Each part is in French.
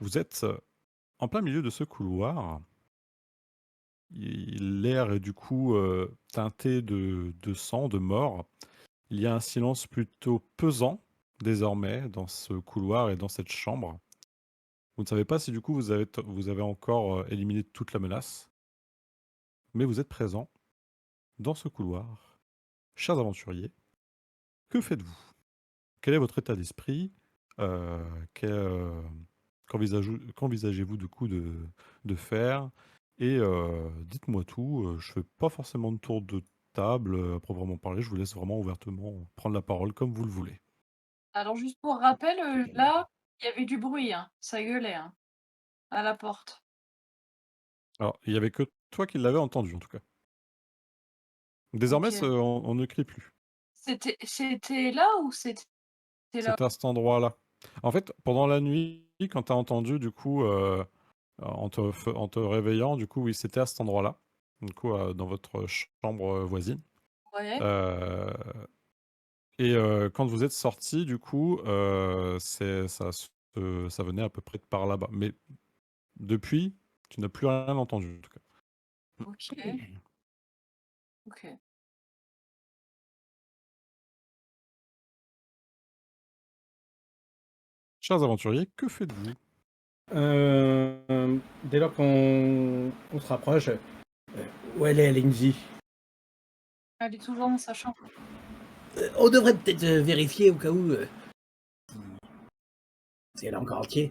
Vous êtes en plein milieu de ce couloir. L'air est du coup teinté de sang, de mort. Il y a un silence plutôt pesant désormais dans ce couloir et dans cette chambre. Vous ne savez pas si du coup vous avez encore éliminé toute la menace, mais vous êtes présent dans ce couloir. Chers aventuriers, que faites-vous? Quel est votre état d'esprit? Euh, quel, euh, Qu'envisagez-vous du coup de faire? Et dites-moi tout. Je fais pas forcément de tour de table à proprement parler. Je vous laisse vraiment ouvertement prendre la parole comme vous le voulez. Alors juste pour rappel, là, il y avait du bruit, hein, ça gueulait, hein, à la porte. Alors, il y avait que toi qui l'avais entendu en tout cas. Désormais, OK. on ne crie plus. C'était là ou c'était là? C'est à cet endroit-là. En fait, pendant la nuit, quand tu as entendu, du coup, en te réveillant, du coup, oui, c'était à cet endroit-là. Du coup, dans votre chambre voisine. Ouais. Euh, et quand vous êtes sorti, du coup, ça venait à peu près de par là-bas. Mais depuis, tu n'as plus rien entendu, en tout cas. OK, OK. Chers aventuriers, que faites-vous? Dès lors qu'on se rapproche, où elle est, Lindsay? Elle est toujours dans sa chambre. On devrait peut-être vérifier au cas où si elle est encore entière.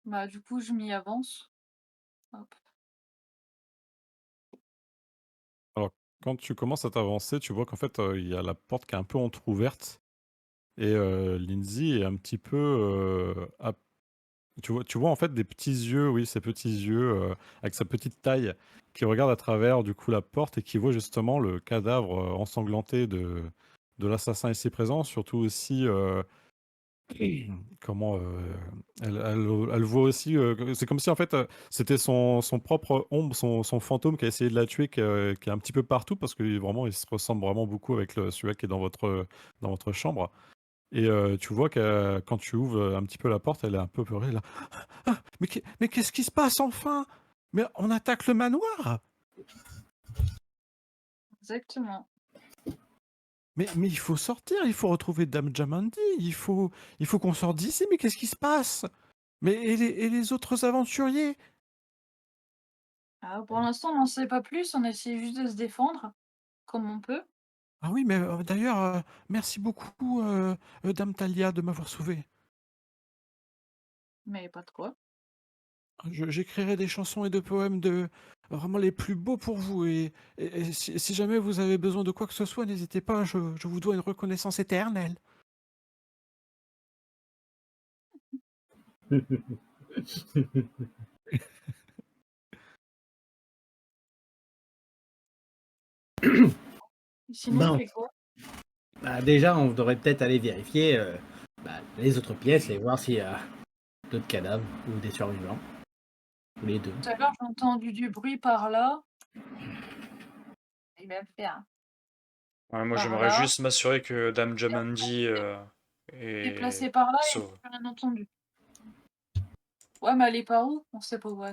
Bah, du coup, je m'y avance. Hop. Alors, quand tu commences à t'avancer, tu vois qu'en fait, il y a la porte qui est un peu entrouverte. Et Lindsay est un petit peu, tu vois en fait des petits yeux, oui, ces petits yeux avec sa petite taille, qui regardent à travers du coup la porte et qui voit justement le cadavre ensanglanté de l'assassin ici présent, surtout aussi comment elle voit aussi, c'est comme si en fait c'était son propre ombre, son fantôme qui a essayé de la tuer, qui est un petit peu partout parce que vraiment il se ressemble vraiment beaucoup avec celui-là qui est dans votre chambre. Et tu vois que quand tu ouvres un petit peu la porte, elle est un peu peurée là. «Ah! Mais qu'est-ce qui se passe enfin? Mais on attaque le manoir? Exactement. Mais il faut sortir, il faut retrouver Dame Jamandi, il faut qu'on sorte d'ici, mais qu'est-ce qui se passe? Mais et les autres aventuriers?» Ah, pour l'instant, on n'en sait pas plus, on essaie juste de se défendre comme on peut, «Ah oui, mais d'ailleurs, merci beaucoup, Dame Talia de m'avoir sauvé. mais pas de quoi. J'écrirai des chansons et des poèmes de vraiment les plus beaux pour vous et si jamais vous avez besoin de quoi que ce soit, n'hésitez pas, je vous dois une reconnaissance éternelle.» Sinon, on Bon, fait quoi? bah déjà, on devrait peut-être aller vérifier les autres pièces et voir s'il y a d'autres cadavres ou des survivants, ou les deux. Tout à l'heure, j'ai entendu du bruit par là. Il va faire Ouais, moi, par j'aimerais là. juste m'assurer que Dame Et après, Jamandi il est est placé par là et sauve. j'ai rien entendu. Ouais, mais elle est par où? On sait pas où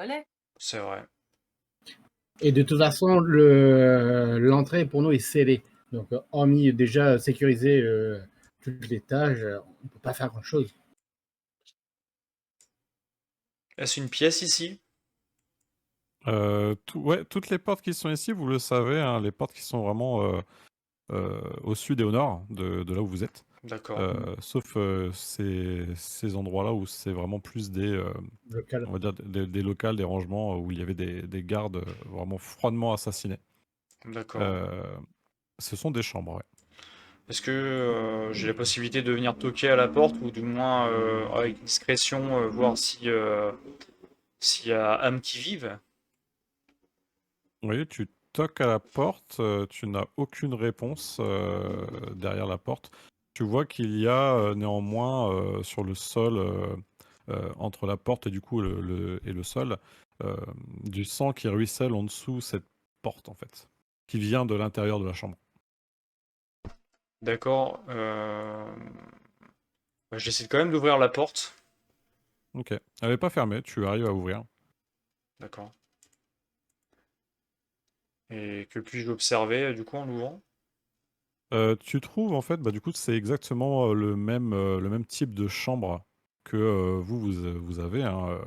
elle est. C'est vrai. Et de toute façon, l'entrée pour nous est scellée. Donc, hormis déjà sécuriser tout l'étage, on ne peut pas faire grand-chose. Est-ce une pièce ici? Ouais, toutes les portes qui sont ici, vous le savez, hein, les portes qui sont vraiment au sud et au nord de là où vous êtes. D'accord. Sauf ces endroits-là où c'est vraiment plus Local. on va dire des locales, des rangements où il y avait des gardes vraiment froidement assassinés. D'accord. Euh, Ce sont des chambres, ouais. Est-ce que j'ai la possibilité de venir toquer à la porte ou du moins avec discrétion voir si s'il y a âme qui vive? Oui, tu toques à la porte, tu n'as aucune réponse derrière la porte. Tu vois qu'il y a néanmoins sur le sol, entre la porte et du coup et le sol, euh, du sang qui ruisselle en dessous cette porte en fait, qui vient de l'intérieur de la chambre. D'accord. Bah, j'essaie quand même d'ouvrir la porte. Ok. Elle n'est pas fermée, tu arrives à ouvrir. D'accord. Et que puis-je observer du coup en l'ouvrant? Tu trouves en fait, bah, du coup, c'est exactement le même type de chambre que vous avez hein,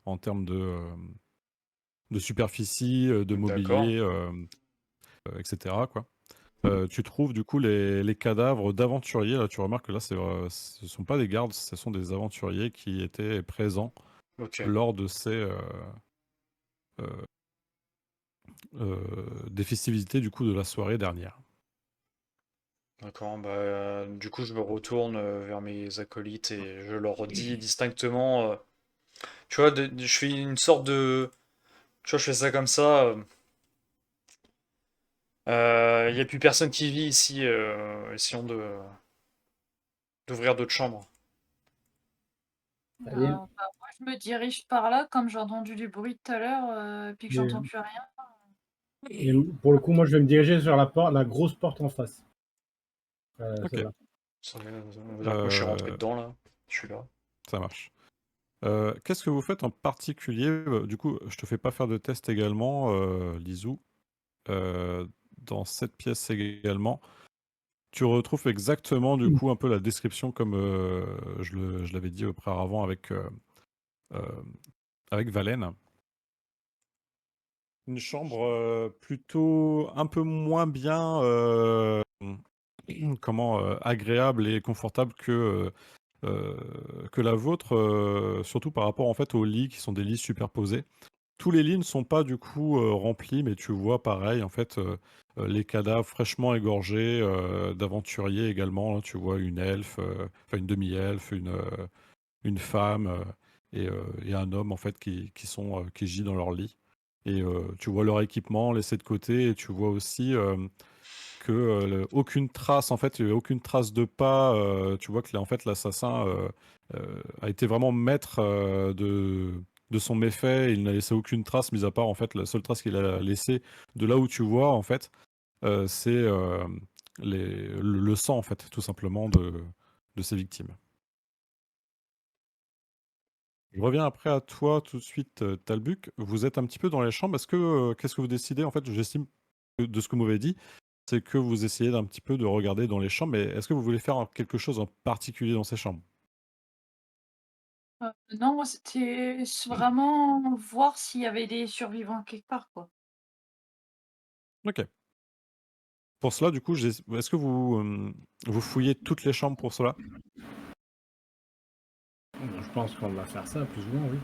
en termes de superficie, de D'accord. mobilier, etc. quoi. Tu trouves du coup les cadavres d'aventuriers. Là, tu remarques que là, ce ne sont pas des gardes, ce sont des aventuriers qui étaient présents Ok. lors de euh, des festivités du coup de la soirée dernière. D'accord. Bah, du coup, je me retourne vers mes acolytes et je leur dis distinctement. Tu vois, je fais une sorte de. Tu vois, je fais ça comme ça. Il n'y a plus personne qui vit ici. Essayons d'ouvrir d'autres chambres. Très bien. Bah, moi, je me dirige par là, comme j'ai entendu du bruit tout à l'heure, puis que Et, j'entends plus rien. et pour le coup, moi, je vais me diriger sur la porte, la grosse porte en face. Ok, Celle-là. On va dire que moi je suis rentré dedans là. Je suis là. ça marche. Qu'est-ce que vous faites en particulier? Du coup, je te fais pas faire de test également, Lizou. Dans cette pièce également, tu retrouves exactement du coup un peu la description comme je l'avais dit auparavant euh, avec Valen. Une chambre plutôt un peu moins bien agréable et confortable que la vôtre, surtout par rapport en fait aux lits qui sont des lits superposés. Tous les lits ne sont pas du coup remplis, mais tu vois pareil en fait les cadavres fraîchement égorgés d'aventuriers également. Là, tu vois une elfe, enfin une demi-elfe, une femme et un homme en fait qui gît dans leur lit. Et tu vois leur équipement laissé de côté et tu vois aussi que aucune trace en fait, il y avait aucune trace de pas. Tu vois que là en fait l'assassin a été vraiment maître de son méfait. Il n'a laissé aucune trace, mis à part en fait la seule trace qu'il a laissée de là où tu vois en fait, c'est le sang en fait tout simplement de ses victimes. Je reviens après à toi tout de suite, Talbuc. Vous êtes un petit peu dans les chambres. Qu'est-ce que vous décidez? En fait, j'estime que de ce que vous m'avez dit, c'est que vous essayez d'un petit peu de regarder dans les chambres. Mais est-ce que vous voulez faire quelque chose en particulier dans ces chambres? Non, moi, c'était vraiment voir s'il y avait des survivants quelque part, quoi. Ok. Pour cela, du coup, est-ce que vous fouillez toutes les chambres pour cela? Je pense qu'on va faire ça, plus ou moins, oui.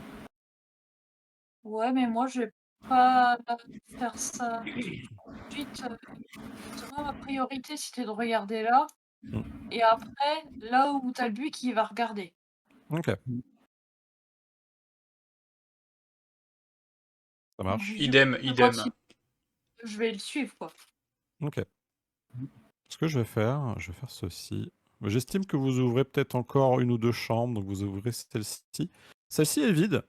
Ouais, mais moi, je vais pas faire ça tout de suite. Moi, ma priorité, c'était de regarder là. Mm. Et après, là où t'as lui qui va regarder. Ok, ça Donc, marche. du coup, Idem, moi, idem. je vais le suivre, quoi. Ok. Ce que je vais faire ceci. J'estime que vous ouvrez peut-être encore une ou deux chambres, donc vous ouvrez celle-ci. Celle-ci est vide.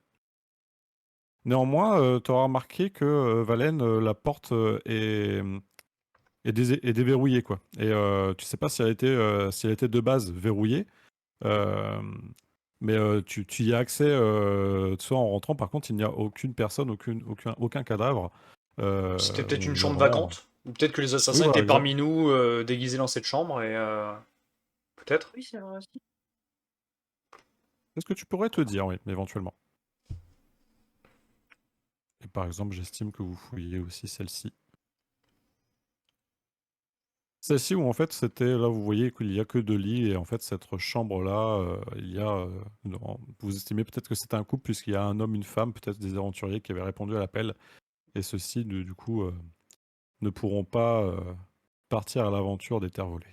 Néanmoins, tu auras remarqué que Valen, la porte est déverrouillée, quoi. Et tu sais pas si elle était de base verrouillée, euh, mais tu y as accès soit en rentrant. Par contre, il n'y a aucune personne, aucun cadavre C'était peut-être une chambre devant. vacante. Ou peut-être que les Oui, assassins voilà, étaient exact. parmi nous, déguisés dans cette chambre, et peut-être. Oui, c'est vrai aussi. C'est ce que tu pourrais te dire, oui, éventuellement. Et par exemple, j'estime que vous fouillez aussi celle-ci. Celle-ci où en fait c'était là, vous voyez qu'il y a que deux lits et en fait cette chambre-là, il y a, vous estimez peut-être que c'était un couple puisqu'il y a un homme, une femme, peut-être des aventuriers qui avaient répondu à l'appel et ceux-ci du coup ne pourront pas partir à l'aventure des terres volées.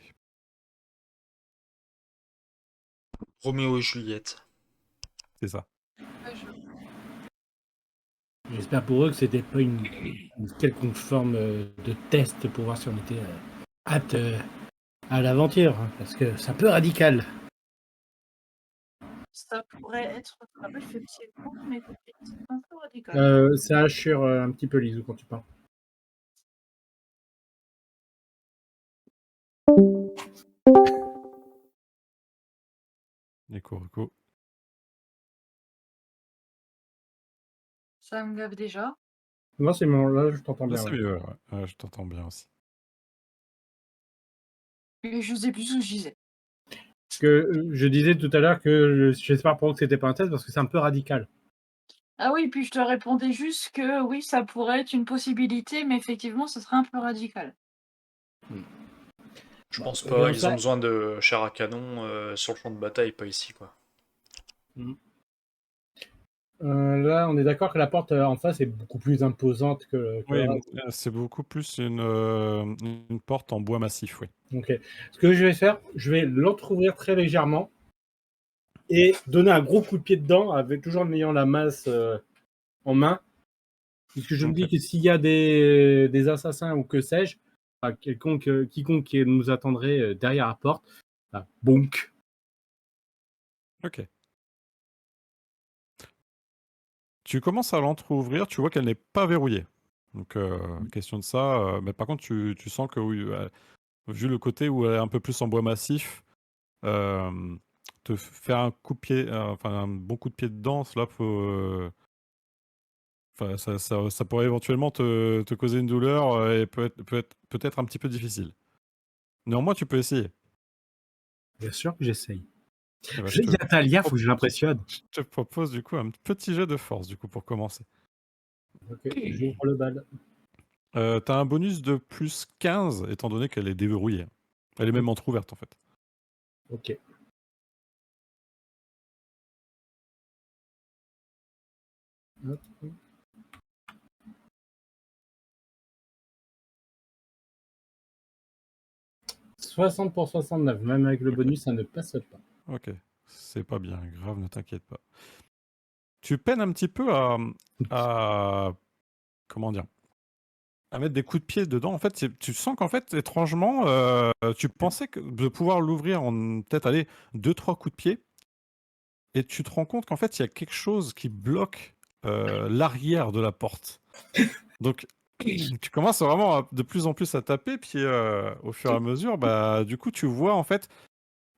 Roméo et Juliette. C'est ça. Ouais, J'espère pour eux que c'était pas une quelconque forme de test pour voir si on était apte à l'aventure, hein, parce que c'est un peu radical. ça pourrait être. Après, je fais petit coup, mais c'est un peu radical. Ça assure un petit peu Lisou quand tu parles. Les Corico. Ça me gave déjà. Non, c'est bon, là, je t'entends Là, bien. c'est Ouais. mieux, ouais. Ouais, je t'entends bien aussi. Et je sais plus ce que je disais. Je disais tout à l'heure que j'espère pour vous que c'était pas un test parce que c'est un peu radical. Ah oui, puis je te répondais juste que oui, ça pourrait être une possibilité, mais effectivement, ce serait un peu radical. Je Bon, pense pas, voyons ils ont ça. besoin de chair à canon sur le champ de bataille, pas ici, quoi. Là, on est d'accord que la porte en face est beaucoup plus imposante que le Oui, reste. c'est beaucoup plus une porte en bois massif, oui. Ok. Ce que je vais faire, je vais l'entrouvrir très légèrement et donner un gros coup de pied dedans, avec toujours en ayant la masse en main. Puisque je me Ok. dis que s'il y a des assassins ou que sais-je, enfin, quiconque qui nous attendrait derrière la porte, bah, bonk. Ok. Tu commences à l'entrouvrir, tu vois qu'elle n'est pas verrouillée. Donc, question de ça. Mais par contre, tu sens que oui, vu le côté où elle est un peu plus en bois massif, te faire un coup de pied, enfin un bon coup de pied dedans, cela peut, enfin, ça pourrait éventuellement te causer une douleur et peut-être un petit peu difficile. Néanmoins, tu peux essayer. Bien sûr que j'essaye. Eh ben, Il y a Talia, faut que je l'impressionne. je te propose du coup un petit jet de force du coup pour commencer. Ok, j'ouvre le bal. T'as un bonus de plus 15 étant donné qu'elle est déverrouillée. Elle est même entrouverte en fait. Ok. Hop. 60 pour 69, même avec le Ok. bonus, ça ne passe pas. Ok, c'est pas bien grave, ne t'inquiète pas. Tu peines un petit peu à comment dire, à mettre des coups de pied dedans. En fait, tu sens qu'en fait, étrangement, tu pensais de pouvoir l'ouvrir en peut-être aller 2-3 coups de pied, et tu te rends compte qu'en fait, il y a quelque chose qui bloque l'arrière de la porte. Donc, tu commences vraiment de plus en plus à taper, puis au fur et à mesure, bah, du coup, tu vois en fait,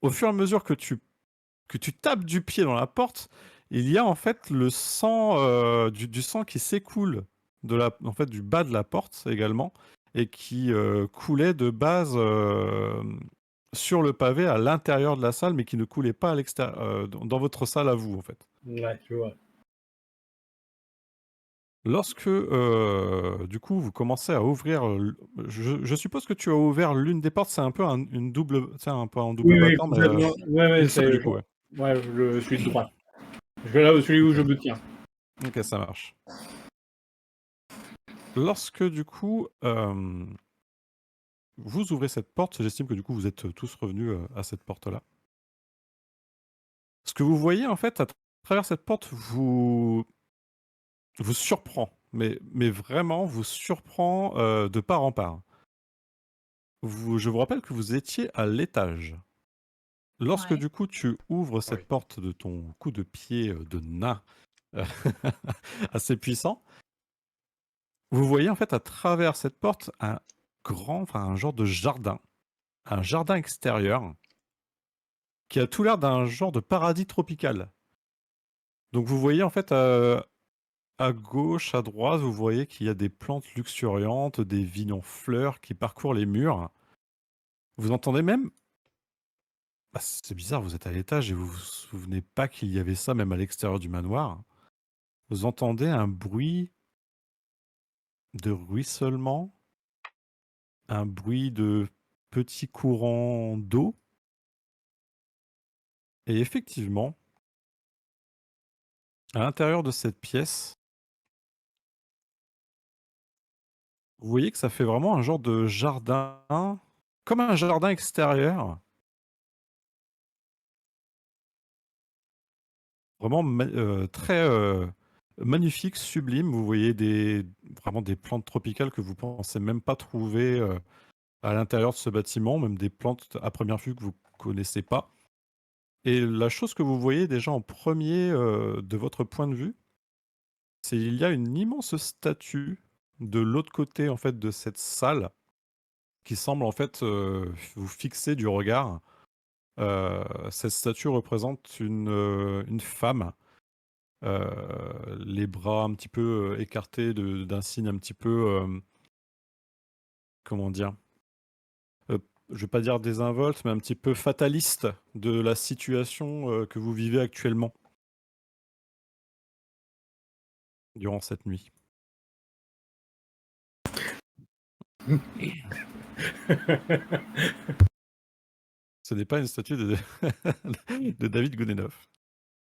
au fur et à mesure que tu tapes du pied dans la porte, il y a en fait le sang, du sang qui s'écoule en fait, du bas de la porte également, et qui coulait de base sur le pavé à l'intérieur de la salle, mais qui ne coulait pas à l'extérieur, dans votre salle à vous en fait. Ouais, je vois. Lorsque du coup vous commencez à ouvrir, je suppose que tu as ouvert l'une des portes, c'est un peu une double, tu sais, un peu en double Oui, oui, battant, mais complètement. Ouais, une seule c'est. du coup, ouais. Ouais, je suis de droite. Je vais là où celui où Ok. je me tiens. Ok, ça marche. Lorsque du coup, vous ouvrez cette porte, j'estime que du coup vous êtes tous revenus à cette porte-là. Ce que vous voyez en fait à travers cette porte vous surprend, mais vraiment vous surprend de part en part. Je vous rappelle que vous étiez à l'étage. Lorsque Ouais. du coup tu ouvres Oui. cette porte de ton coup de pied de nain euh, assez puissant, vous voyez en fait à travers cette porte un genre de jardin, un jardin extérieur qui a tout l'air d'un genre de paradis tropical. Donc vous voyez en fait à gauche, à droite, vous voyez qu'il y a des plantes luxuriantes, des vignes en fleurs qui parcourent les murs. Vous entendez même, bah, c'est bizarre, vous êtes à l'étage et vous vous souvenez pas qu'il y avait ça même à l'extérieur du manoir. Vous entendez un bruit de ruissellement, un bruit de petits courants d'eau. Et effectivement, à l'intérieur de cette pièce, vous voyez que ça fait vraiment un genre de jardin, comme un jardin extérieur, vraiment très magnifique, sublime. Vous voyez vraiment des plantes tropicales que vous pensez même pas trouver à l'intérieur de ce bâtiment, même des plantes à première vue que vous connaissez pas. Et la chose que vous voyez déjà en premier de votre point de vue, c'est il y a une immense statue de l'autre côté en fait de cette salle qui semble en fait vous fixer du regard. Cette statue représente une femme, les bras un petit peu écartés d'un signe un petit peu, comment dire? Je vais pas dire désinvolte, mais un petit peu fataliste de la situation que vous vivez actuellement durant cette nuit. Ce n'est pas une statue de, de David Gounenov,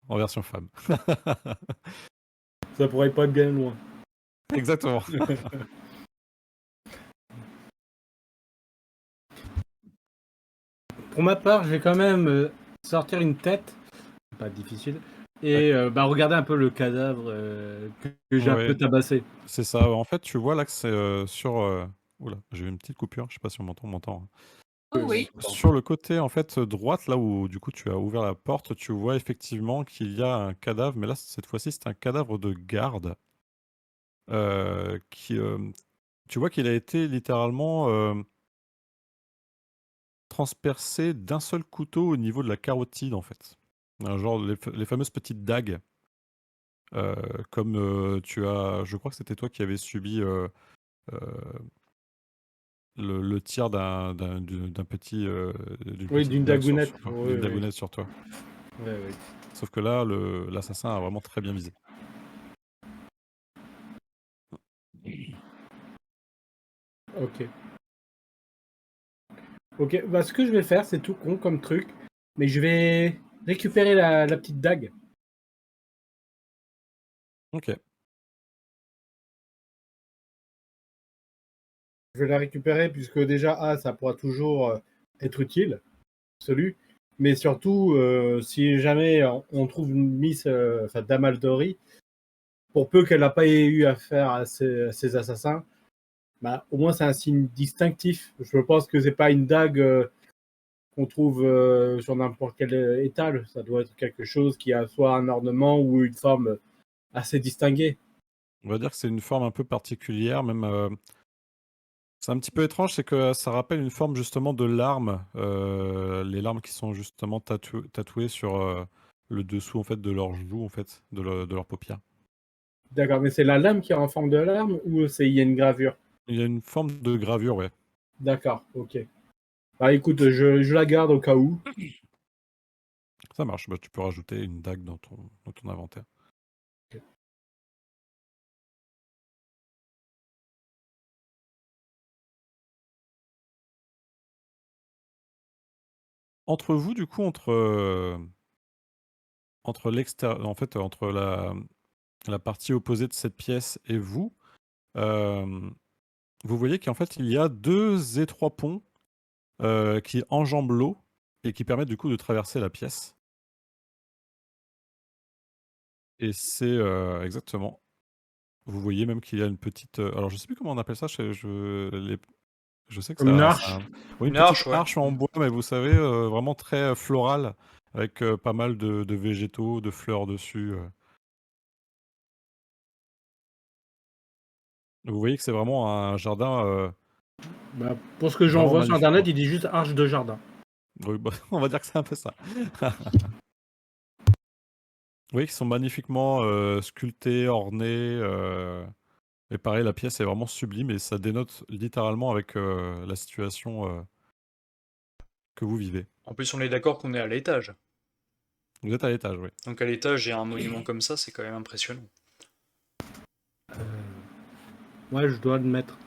en version femme. Ça pourrait pas être bien loin. Exactement. Pour ma part, je vais quand même sortir une tête, pas difficile, Ouais. et regarder un peu le cadavre que j'ai un peu Ouais, tabassé. c'est ça. En fait, tu vois là que c'est sur. Oula, j'ai eu une petite coupure. Je sais pas si on m'entend. Oui, oui. Sur le côté en fait droite, là où du coup tu as ouvert la porte, tu vois effectivement qu'il y a un cadavre, mais là cette fois-ci c'est un cadavre de garde qui, tu vois qu'il a été littéralement transpercé d'un seul couteau au niveau de la carotide en fait. Un genre les fameuses petites dagues, euh, comme tu as, je crois que c'était toi qui avais subi euh, le tir d'un petit, d'une Oui, petite d'une dague dagounette. sur toi, Oui, d'une oui. dagounette sur toi. Ouais, ouais. Sauf que là, l'assassin a vraiment très bien visé. Ok. Ok, bah, ce que je vais faire, c'est tout con comme truc, mais je vais récupérer la petite dague. Ok. Je vais la récupérer puisque déjà, ça pourra toujours être utile, celui. Mais surtout, si jamais on trouve une Miss Damaldori, pour peu qu'elle n'a pas eu affaire à ces assassins, bah, au moins c'est un signe distinctif. Je pense que c'est pas une dague qu'on trouve sur n'importe quel étal. Ça doit être quelque chose qui a soit un ornement ou une forme assez distinguée. On va dire que c'est une forme un peu particulière, même. C'est un petit peu étrange, c'est que ça rappelle une forme justement de larmes, les larmes qui sont justement tatouées sur le dessous en fait de leurs joues en fait, de leurs paupières. D'accord, mais c'est la lame qui est en forme de larme ou il y a une gravure? Il y a une forme de gravure, ouais. D'accord, ok. Bah écoute, je la garde au cas où. Ça marche. Bah, tu peux rajouter une dague dans ton inventaire. Entre vous, du coup, entre l'extérieur, en fait, entre la partie opposée de cette pièce et vous, euh, vous voyez qu'en fait, il y a deux étroits ponts qui enjambent l'eau et qui permettent du coup de traverser la pièce. Et c'est exactement. Vous voyez même qu'il y a une petite. Alors, je sais plus comment on appelle ça. Je sais que Comme une ça, arche. oui, une Une petite arche, ouais. arche en bois, mais vous savez, vraiment très florale, avec pas mal de végétaux, de fleurs dessus. Vous voyez que c'est vraiment un jardin Bah, pour ce que j'en vraiment vois sur magnifique, internet, quoi. il dit juste arche de jardin. Oui, bah, on va dire que c'est un peu ça. Vous voyez qu'ils sont magnifiquement sculptés, ornés. Et pareil, la pièce est vraiment sublime et ça dénote littéralement avec la situation que vous vivez. En plus, on est d'accord qu'on est à l'étage. Vous êtes à l'étage, oui. Donc à l'étage, il y a un monument comme ça, c'est quand même impressionnant. Ouais, je dois admettre.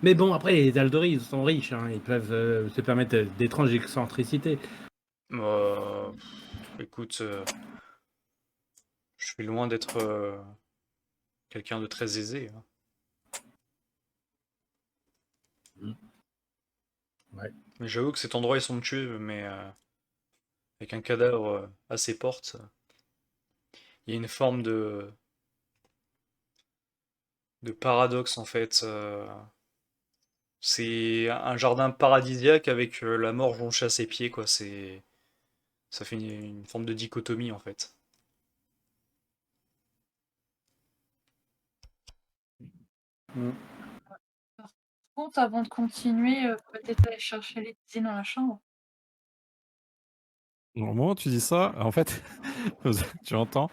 Mais bon, après, les Aldori, ils sont riches, hein, ils peuvent se permettre d'étranges excentricités. Euh, Écoute, je suis loin d'être quelqu'un de très aisé, hein. Ouais. Mais j'avoue que cet endroit est somptueux, mais avec un cadavre à ses portes, il y a une forme de paradoxe en fait. C'est un jardin paradisiaque avec la mort jonchée à ses pieds, quoi. Ça fait une forme de dichotomie en fait. Mm. Par contre, avant de continuer, peut-être aller chercher les cuisines dans la chambre. Au moment où tu dis ça, en fait, tu entends.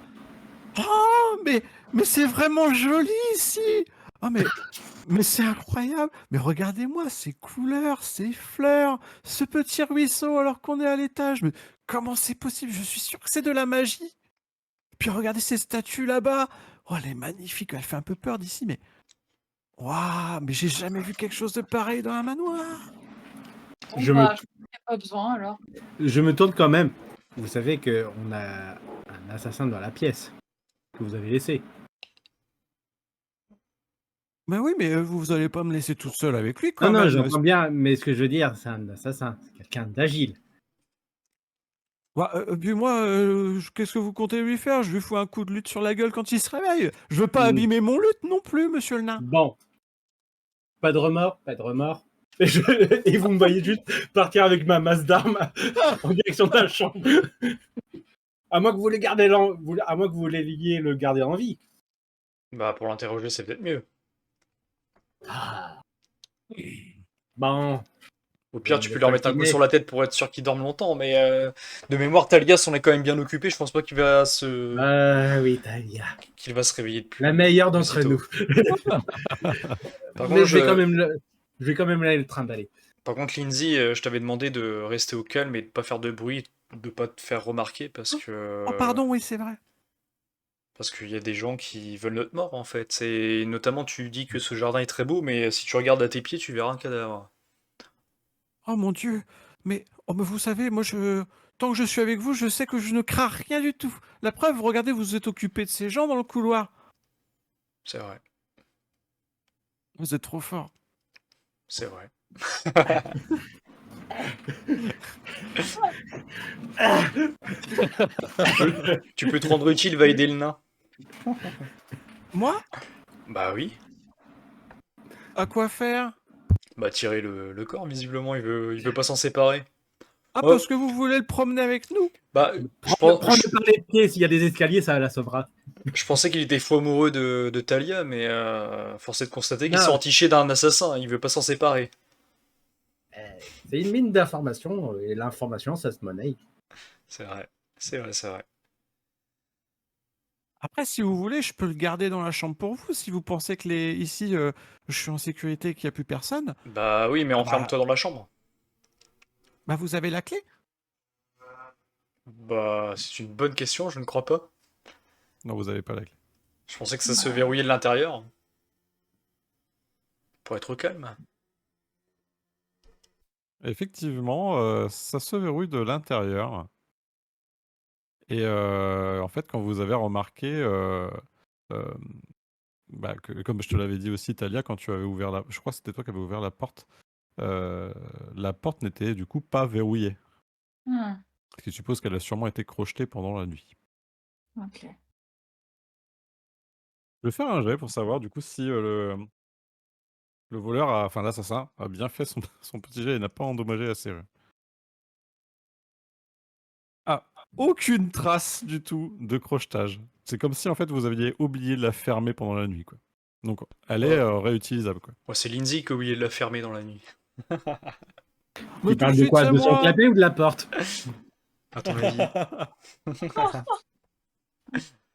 Oh, mais c'est vraiment joli ici! Ah, mais c'est incroyable! Mais regardez-moi ces couleurs, ces fleurs, ce petit ruisseau alors qu'on est à l'étage. Mais comment c'est possible? Je suis sûr que c'est de la magie. Puis regardez ces statues là-bas. Oh, elle est magnifique. Elle fait un peu peur d'ici, mais waouh! Mais j'ai jamais vu quelque chose de pareil dans un manoir. Bon, Je bah, me, je crois qu'il y a pas besoin alors. je me tourne quand même. Vous savez qu'on a un assassin dans la pièce que vous avez laissé. Ben oui, mais vous allez pas me laisser toute seule avec lui Non, quand non, même. j'entends bien, mais ce que je veux dire, c'est un assassin. C'est quelqu'un d'agile. Bah, puis moi, qu'est-ce que vous comptez lui faire? Je lui fous un coup de lutte sur la gueule quand il se réveille. Je veux pas abîmer mon lutte non plus, monsieur le nain. Bon, pas de remords, pas de remords. Et vous me voyez juste partir avec ma masse d'armes en direction de la chambre. À moins que vous à moins que vous vouliez le garder en vie. Bah, pour l'interroger, c'est peut-être mieux. Bon, Au pire, Vous tu me peux leur mettre un coup coltinez. sur la tête pour être sûr qu'ils dorment longtemps, mais de mémoire, Talias, on est quand même bien occupé. Je pense pas qu'il va se oui, Talia. réveiller depuis. La meilleure d'entre aussitôt. nous. Par Mais contre, je vais quand même le train d'aller. Par contre, Lindsay, je t'avais demandé de rester au calme et de pas faire de bruit, de pas te faire remarquer parce que Oh, pardon, oui, c'est vrai. parce qu'il y a des gens qui veulent notre mort en fait. Et notamment, tu dis que ce jardin est très beau, mais si tu regardes à tes pieds, tu verras un cadavre. Oh mon Dieu. Mais vous savez, tant que je suis avec vous, je sais que je ne crains rien du tout. La preuve, regardez, vous êtes occupé de ces gens dans le couloir. C'est vrai, Vous êtes trop fort. c'est vrai. Tu peux te rendre utile, va aider le nain. Moi? Bah oui. À quoi faire? Bah tirer le corps, visiblement, il veut pas s'en séparer. Ah, Oh. parce que vous voulez le promener avec nous? Bah, Prends-le par les pieds, s'il y a des escaliers, ça la sauvera. je pensais qu'il était fou amoureux de Talia, mais force est de constater qu'ils Non. sont entichés d'un assassin, il veut pas s'en séparer. C'est une mine d'informations, et l'information, ça se monnaie. C'est vrai, c'est vrai, c'est vrai. Après, si vous voulez, je peux le garder dans la chambre pour vous, si vous pensez que ici, je suis en sécurité et qu'il n'y a plus personne. Bah oui, mais enferme-toi dans la chambre. Bah, vous avez la clé? Bah, c'est une bonne question, je ne crois pas. Non, vous n'avez pas la clé. Je pensais que ça se verrouillait de l'intérieur. Pour être au calme. Effectivement, ça se verrouille de l'intérieur. Et en fait, quand vous avez remarqué, que, comme je te l'avais dit aussi, Talia, quand tu avais ouvert je crois que c'était toi qui avais ouvert la porte n'était du coup pas verrouillée. Ce qui suppose qu'elle a sûrement été crochetée pendant la nuit. Ok. Je vais faire un jet pour savoir du coup si le voleur, enfin l'assassin, a bien fait son petit jet et n'a pas endommagé la serrure. Ah, aucune trace du tout de crochetage. C'est comme si en fait vous aviez oublié de la fermer pendant la nuit, quoi. Donc elle est réutilisable, quoi. Ouais, c'est Lindsay qui a oublié de la fermer dans la nuit. Mais Il tout parle de suite, quoi? c'est De son moi. clapet ou de la porte? À ton avis.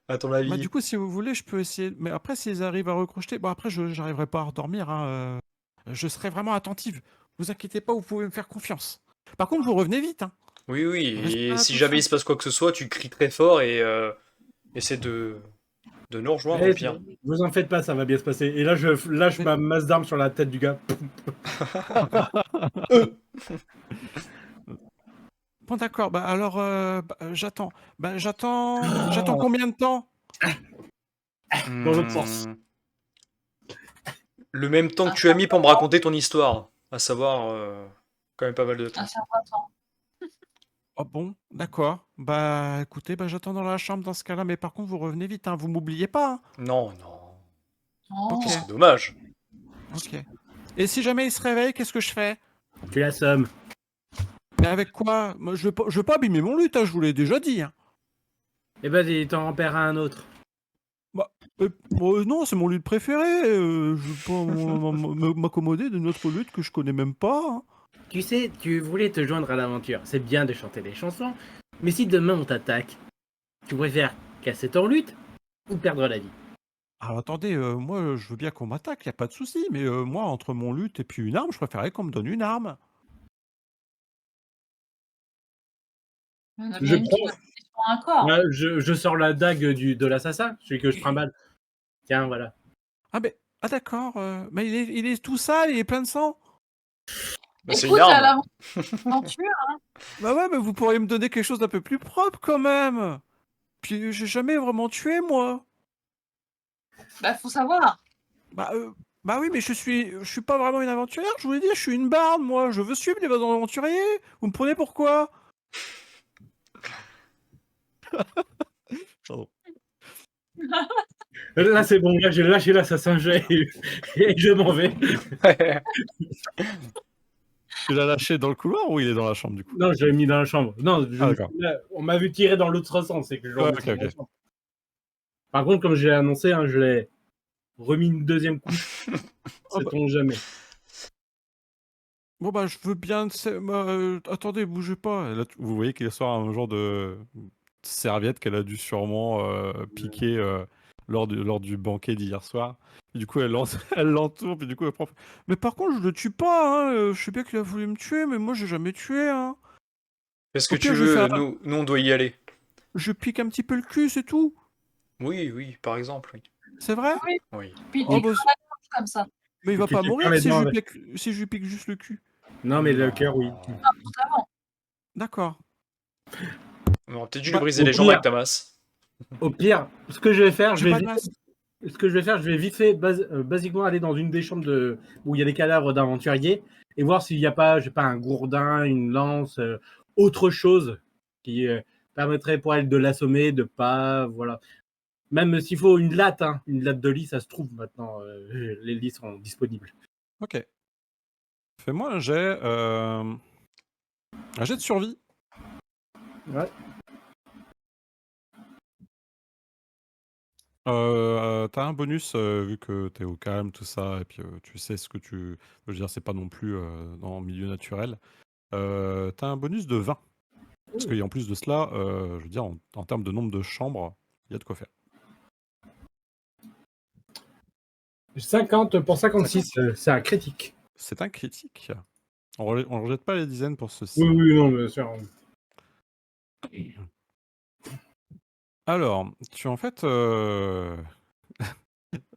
À ton avis. Bah, du coup, si vous voulez, je peux essayer. Mais après, s'ils arrivent à recrocheter, bon, après, je n'arriverai pas à redormir, hein. Je serai vraiment attentive. Vous inquiétez pas, vous pouvez me faire confiance. Par contre, vous revenez vite, hein. Oui, oui, Restez et là si tout jamais seul. il se passe quoi que ce soit, tu cries très fort et essaie de nous rejoindre au Eh, pire. vous en faites pas, ça va bien se passer. Et là, je lâche ma masse d'armes sur la tête du gars. Bon, d'accord. Bah, alors, j'attends. Bah, j'attends combien de temps? Dans l'autre sens. Le même temps que tu as mis pour me raconter ton histoire. À savoir, quand même pas mal de temps. Un certain temps. Oh bon, d'accord. Bah, écoutez, bah, j'attends dans la chambre dans ce cas-là. Mais par contre, vous revenez vite, hein. Vous m'oubliez pas, hein. Non, non. Oh. Ok. Ce serait dommage. Ok. Et si jamais il se réveille, qu'est-ce que je fais? Tu l'assommes. Mais avec quoi? Moi, je veux pas abîmer mon lutte, hein, je vous l'ai déjà dit, hein. Et vas-y, t'en repères un autre. Non, c'est mon lutte préféré. Je veux pas m'accommoder d'une autre lutte que je connais même pas, hein. Tu sais, tu voulais te joindre à l'aventure. C'est bien de chanter des chansons, mais si demain on t'attaque, tu préfères casser ton lutte ou perdre la vie? Alors attendez, moi je veux bien qu'on m'attaque, y a pas de souci, mais moi entre mon lutte et puis une arme, je préférerais qu'on me donne une arme. Il y en a Je bien une qui prends. va passer sur un corps. Ouais, je sors la dague de l'assassin, celui que je trimballe. Tiens, voilà. Ah d'accord, mais il est tout sale, il est plein de sang. Bah, c'est une Écoute, à arme. l'aventure, Bah ouais, mais vous pourriez me donner quelque chose d'un peu plus propre quand même. Puis j'ai jamais vraiment tué moi. bah, faut savoir. Bah, bah oui, mais je suis pas vraiment une aventurière, je vous l'ai dit, je suis une barde moi, je veux suivre les aventuriers. Vous me prenez pour quoi? Pardon. Là, c'est bon, là, j'ai lâché l'assassin et je m'en vais. Tu l'as lâché dans le couloir ou il est dans la chambre du coup? Non, je l'ai mis dans la chambre. Non, Ah d'accord. là, on m'a vu tirer dans l'autre sens, c'est que je l'ai Ouais, remis ok, dans la ok. chambre. Par contre, comme je l'ai annoncé, hein, je l'ai remis une deuxième couche. Ah bah, Sait-on jamais. bon bah je veux bien... attendez, bougez pas. Et là, vous voyez qu'il sort un genre de serviette qu'elle a dû sûrement piquer lors du banquet d'hier soir. Et du coup, elle l'entoure, puis du coup, elle prend... Mais par contre, je le tue pas, hein. Je sais bien qu'il a voulu me tuer, mais moi, j'ai jamais tué, hein. Qu'est-ce que Au tu pire, je vais veux? faire... Nous, on doit y aller. Je pique un petit peu le cul, c'est tout. Oui, oui, par exemple, oui. C'est vrai? Oui, Oui. puis Oh tu bah, crées la gorge comme ça. mais il va Tu pas perds mourir les si dents je lui avec. pique, si je lui pique juste le cul. Non, mais le Non. cœur, oui. Tout avant. D'accord. On aurait peut-être dû lui Bah, briser Au les jambes pire, avec ta masse. au pire, ce que je vais faire, j'ai pas de masse. je vais vite fait, basiquement aller dans une des chambres où il y a des cadavres d'aventuriers et voir s'il n'y a pas, je sais pas, un gourdin, une lance, autre chose qui permettrait pour elle de l'assommer, de pas, voilà. Même s'il faut une latte de lit, ça se trouve maintenant. Les lits sont disponibles. Ok. Fais-moi un jet de survie. Ouais. T'as un bonus vu que t'es au calme, tout ça, et puis tu sais ce que tu... Je veux dire, c'est pas non plus dans le milieu naturel. T'as un bonus de 20. Parce qu'en plus de cela, je veux dire, en termes de nombre de chambres, il y a de quoi faire. 50 pour 56, c'est un critique. C'est un critique. On ne rejette pas les dizaines pour ceci. Oui, oui, non, bien sûr. Alors, en fait...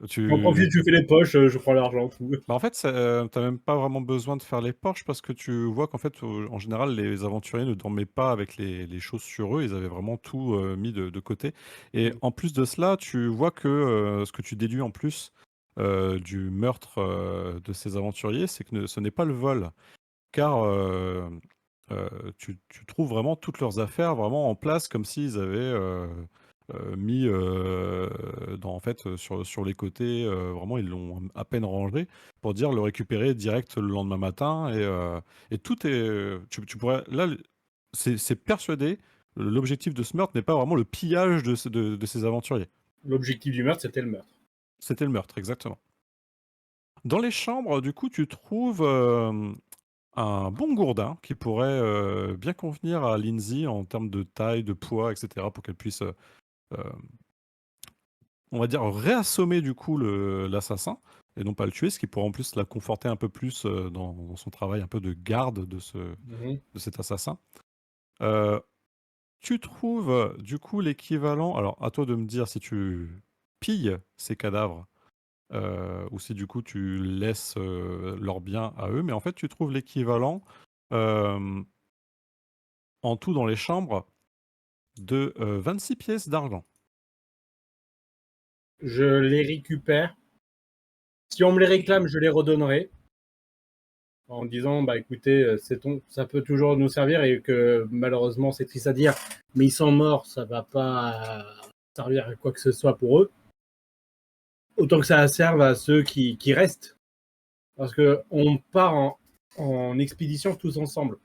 J'en profite, je fais les poches, je prends l'argent, tout. Bah en fait, t'as même pas vraiment besoin de faire les poches parce que tu vois qu'en fait, en général, les aventuriers ne dormaient pas avec les choses sur eux. Ils avaient vraiment tout mis de côté. Et en plus de cela, tu vois que ce que tu déduis en plus du meurtre de ces aventuriers, c'est que ce n'est pas le vol. Car tu trouves vraiment toutes leurs affaires vraiment en place comme s'ils avaient mis en fait, sur les côtés, vraiment ils l'ont à peine rangé pour dire le récupérer direct le lendemain matin et tout est... Tu pourrais... Là, c'est persuadé, l'objectif de ce meurtre n'est pas vraiment le pillage de ces aventuriers. L'objectif du meurtre, c'était le meurtre. C'était le meurtre, exactement. Dans les chambres, du coup, tu trouves un bon gourdin qui pourrait bien convenir à Lindsay en termes de taille, de poids, etc. pour qu'elle puisse, on va dire, réassommer du coup l'assassin et non pas le tuer, ce qui pourrait en plus la conforter un peu plus dans son travail un peu de garde de cet assassin. Tu trouves du coup l'équivalent, alors à toi de me dire si tu pilles ces cadavres ou si du coup tu laisses leurs biens à eux, mais en fait tu trouves l'équivalent euh, en tout dans les chambres de 26 pièces d'argent. Je les récupère. Si on me les réclame, je les redonnerai. En disant, bah écoutez, ça peut toujours nous servir et que malheureusement, c'est triste à dire, mais ils sont morts, ça va pas servir à quoi que ce soit pour eux. Autant que ça serve à ceux qui restent. Parce que on part en expédition tous ensemble.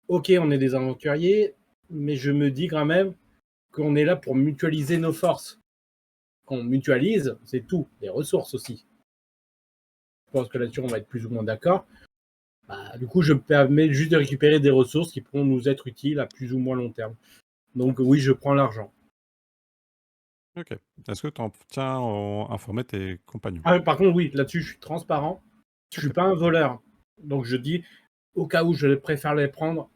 Ok, on est des aventuriers, mais je me dis quand même qu'on est là pour mutualiser nos forces. quand on mutualise, c'est tout, les ressources aussi. Je pense que là-dessus, on va être plus ou moins d'accord. Du coup, je me permets juste de récupérer des ressources qui pourront nous être utiles à plus ou moins long terme. Donc oui, je prends l'argent. Ok. Est-ce que tu en tiens à informer tes compagnons? Par contre, oui, là-dessus, je suis transparent. Je suis Ok. pas un voleur. Donc je dis, au cas où je préfère les prendre,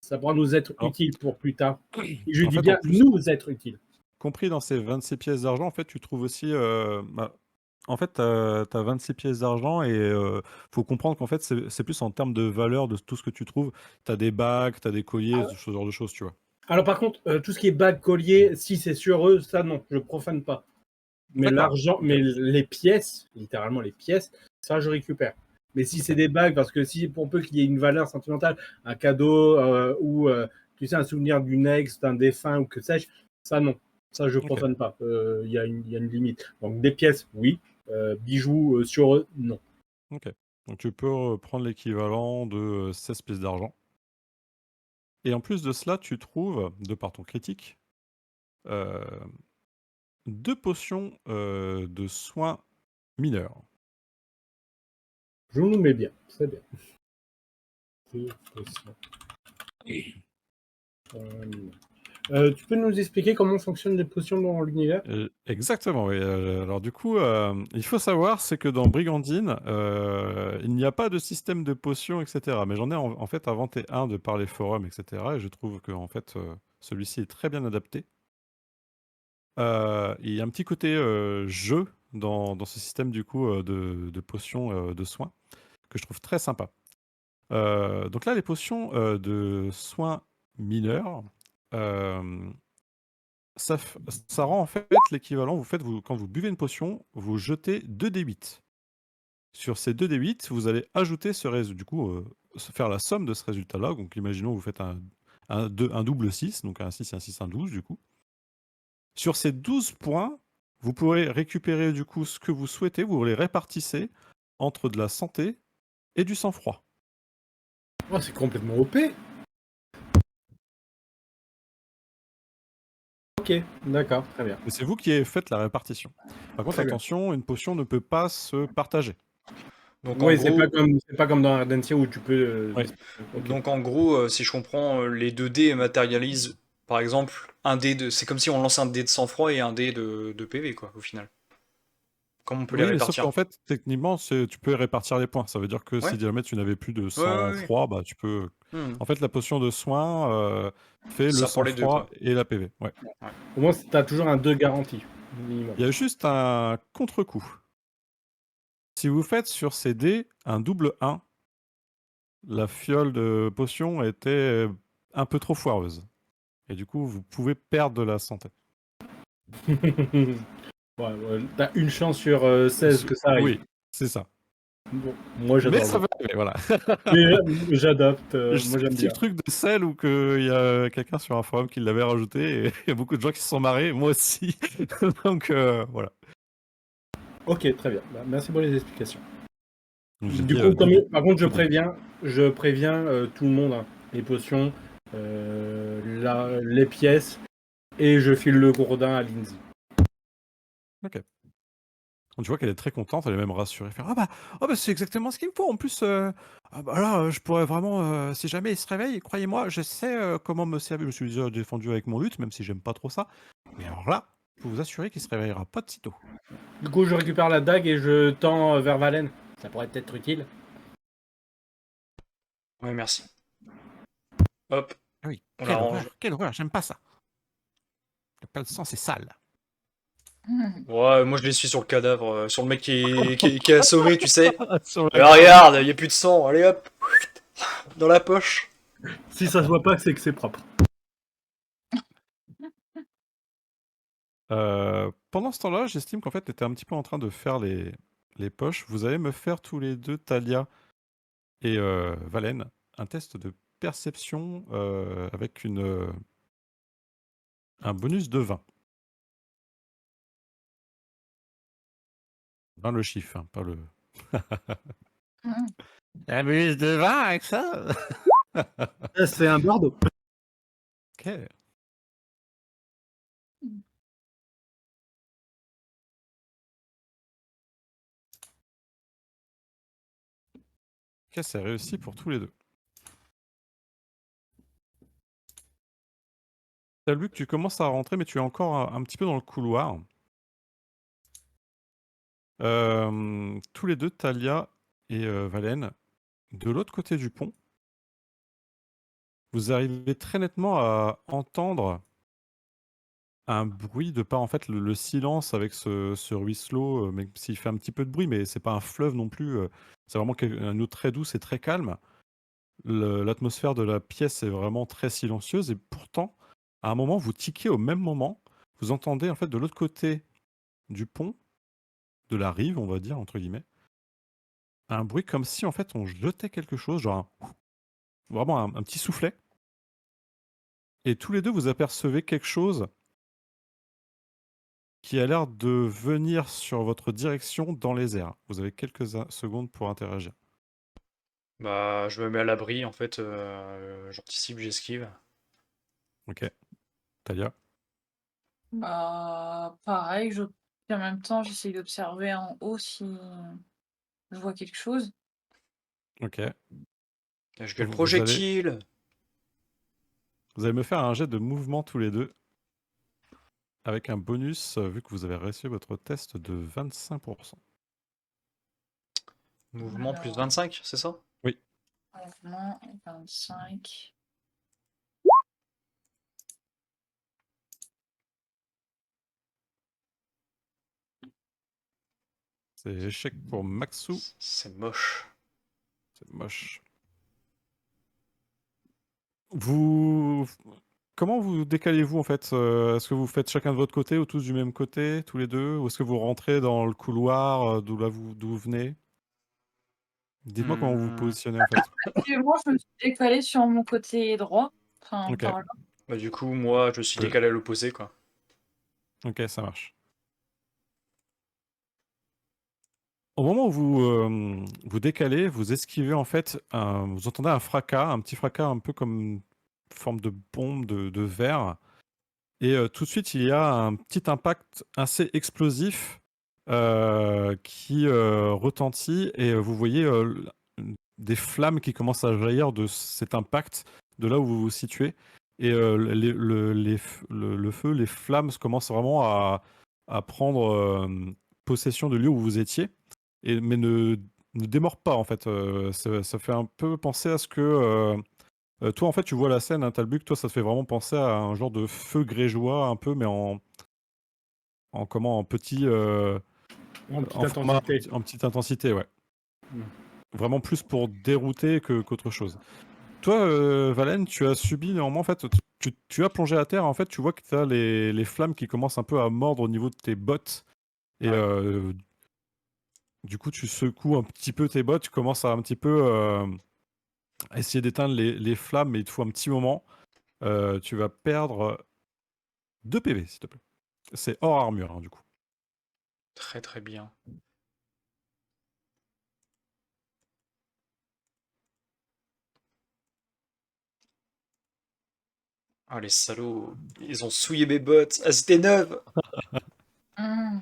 ça pourra nous être Alors, utile pour plus tard. Et je en dis fait, en bien plus, nous être utile. compris dans ces 26 pièces d'argent, en fait, tu trouves aussi. En fait, tu as 26 pièces d'argent et faut comprendre qu'en fait, c'est plus en termes de valeur de tout ce que tu trouves. Tu as des bagues, tu as des colliers, ce genre de choses, tu vois. Alors par contre, tout ce qui est bague, collier, si c'est sur eux, ça non, je profane pas. Mais D'accord. l'argent, Ok. mais les pièces, littéralement les pièces, ça je récupère. Mais si c'est des bagues, parce que si pour peu qu'il y ait une valeur sentimentale, un cadeau ou tu sais un souvenir d'une ex, d'un défunt ou que sais-je, ça non, ça je Ok. profane pas. Il y a une limite. Donc des pièces, oui. Bijoux sur eux, non. Ok. Donc tu peux prendre l'équivalent de 16 pièces d'argent. Et en plus de cela, tu trouves, de par ton critique, 2 potions de soins mineurs. Je nous mets bien, c'est bien. Tu peux nous expliquer comment fonctionnent les potions dans l'univers? Exactement, oui. Alors du coup, il faut savoir, c'est que dans Brigandine, il n'y a pas de système de potions, etc. Mais j'en ai en fait inventé un de par les forums, etc. Et je trouve que en fait, celui-ci est très bien adapté. Il y a un petit côté jeu dans ce système du coup de potions de soins que je trouve très sympa. Donc là, les potions de soins mineurs, euh, ça rend en fait l'équivalent. Quand vous buvez une potion, vous jetez 2d8. Sur ces 2d8, vous allez ajouter ce résultat. Du coup, faire la somme de ce résultat-là. Donc, imaginons vous faites un double 6, donc un 6 et un 6, un 12, du coup. Sur ces 12 points, vous pourrez récupérer du coup ce que vous souhaitez. Vous les répartissez entre de la santé et du sang-froid. Oh, c'est complètement OP. Ok, d'accord, très bien. Et c'est vous qui faites la répartition. Par contre, Très bien. attention, une potion ne peut pas se partager. Donc en Oui, gros, c'est pas comme dans Ardentia où tu peux. Ouais. Ok. donc en gros, si je comprends, les 2 dés matérialisent, par exemple, un dé de. C'est comme si on lance un dé de sang-froid et un dé de PV, quoi, au final. Comment on peut les Oui, mais sauf répartir? qu'en fait, techniquement, tu peux répartir les points. Ça veut dire que Ouais, si jamais tu n'avais plus de ouais, ouais, ouais. sang-froid, bah, tu peux. Hmm. En fait, la potion de soin fait le Ça pour les deux, sang-froid quoi. et la PV. Ouais. Au moins, tu as toujours un 2 garanti, minimum. Il y a juste un contre-coup. Si vous faites sur ces dés un double 1, la fiole de potion était un peu trop foireuse. Et du coup, vous pouvez perdre de la santé. T'as une chance sur 16 que ça arrive. Oui, c'est ça. Bon, moi, Mais j'adore. ça va arriver, voilà. Mais j'adopte. Je Moi, sais j'aime que c'est bien. le truc de sel ou qu'il y a quelqu'un sur un forum qui l'avait rajouté et il y a beaucoup de gens qui se sont marrés, moi aussi. Donc voilà. Ok, très bien. Merci pour les explications. Donc, j'ai Du dit coup, par contre, je 2 dés. préviens tout le monde, hein. Les potions, les pièces, et je file le gourdin à Lindsay. Ok. Donc, tu vois qu'elle est très contente, elle est même rassurée. Faire, ah bah c'est exactement ce qu'il me faut. En plus, ah bah là, je pourrais vraiment, si jamais il se réveille, croyez-moi, je sais comment me servir. Je me suis déjà défendu avec mon lutte, même si j'aime pas trop ça. Mais alors là, je peux vous assurer qu'il se réveillera pas de sitôt. Du coup, je récupère la dague et je tends vers Valen. Ça pourrait être utile. Ouais, merci. Hop, Ah oui, on la range. quelle horreur, j'aime pas ça. Le sang, c'est sale. Ouais, moi je l'essuie sur le cadavre, sur le mec qui est assommé, tu sais. Sur Et la regarde, il y a plus de sang, allez hop, dans la poche. Si ça se voit pas, c'est que c'est propre. Pendant ce temps-là, j'estime qu'en fait, tu étais un petit peu en train de faire les poches. Vous allez me faire tous les deux, Talia et Valen, un test de perception avec un bonus de 20. 20 le chiffre, hein, pas le... Un bonus de 20 avec ça. C'est un bardo. Ok. Ok, c'est réussi pour tous les deux. T'as vu que tu commences à rentrer, mais tu es encore un petit peu dans le couloir. Tous les deux, Talia et Valène, de l'autre côté du pont, vous arrivez très nettement à entendre un bruit de par en fait le silence avec ce ruisseau, même s'il fait un petit peu de bruit, mais c'est pas un fleuve non plus. C'est vraiment une eau très douce et très calme. L'atmosphère de la pièce est vraiment très silencieuse et pourtant, à un moment, vous tiquez au même moment. Vous entendez en fait de l'autre côté du pont, de la rive, on va dire entre guillemets, un bruit comme si en fait on jetait quelque chose, genre vraiment un petit soufflet. Et tous les deux, vous apercevez quelque chose qui a l'air de venir sur votre direction dans les airs. Vous avez quelques secondes pour interagir. Bah, je me mets à l'abri, en fait. J'anticipe, j'esquive. Ok. Talia. Bah, pareil, en même temps, j'essaye d'observer en haut si je vois quelque chose. Ok. Et je gueule Vous allez, projectile! vous allez me faire un jet de mouvement tous les deux avec un bonus vu que vous avez réussi votre test de 25%. Mouvement plus Alors, 25, c'est ça? Oui. mouvement, 25. C'est échec pour Maxou. C'est moche. C'est moche. Vous... Comment vous décalez-vous en fait Est-ce que vous faites chacun de votre côté ou tous du même côté, tous les deux? Ou est-ce que vous rentrez dans le couloir d'où vous venez? Dites-moi comment vous vous Hmm. positionnez en fait. Moi, je me suis décalée sur mon côté droit. Enfin, Ok. par là. Bah, du coup, moi, je suis Ouais. décalé à l'opposé, quoi. Ok, ça marche. Au moment où vous décalez, vous esquivez en fait, vous entendez un fracas, un petit fracas un peu comme une forme de bombe de verre. Et tout de suite, il y a un petit impact assez explosif qui retentit et vous voyez des flammes qui commencent à jaillir de cet impact de là où vous vous situez. Et le feu, les flammes commencent vraiment à prendre possession du lieu où vous étiez, mais ne démord pas en fait. Ça fait un peu penser à ce que toi, en fait, tu vois la scène, hein, Talbuk, toi, ça te fait vraiment penser à un genre de feu grégeois, un peu, mais en petit, En petite en format, intensité. en petite intensité, ouais. Mm. Vraiment plus pour dérouter qu'autre chose. Toi, Valène, tu as subi néanmoins, en fait, tu as plongé à terre, en fait, tu vois que tu as les flammes qui commencent un peu à mordre au niveau de tes bottes. Et Ouais. du coup, tu secoues un petit peu tes bottes, tu commences à un petit peu essayer d'éteindre les flammes, mais il te faut un petit moment. Tu vas perdre 2 PV, s'il te plaît. C'est hors armure, hein, du coup. Très très bien. Ah, les salauds. Ils ont souillé mes bottes. Ah, c'était neuve! Mmh.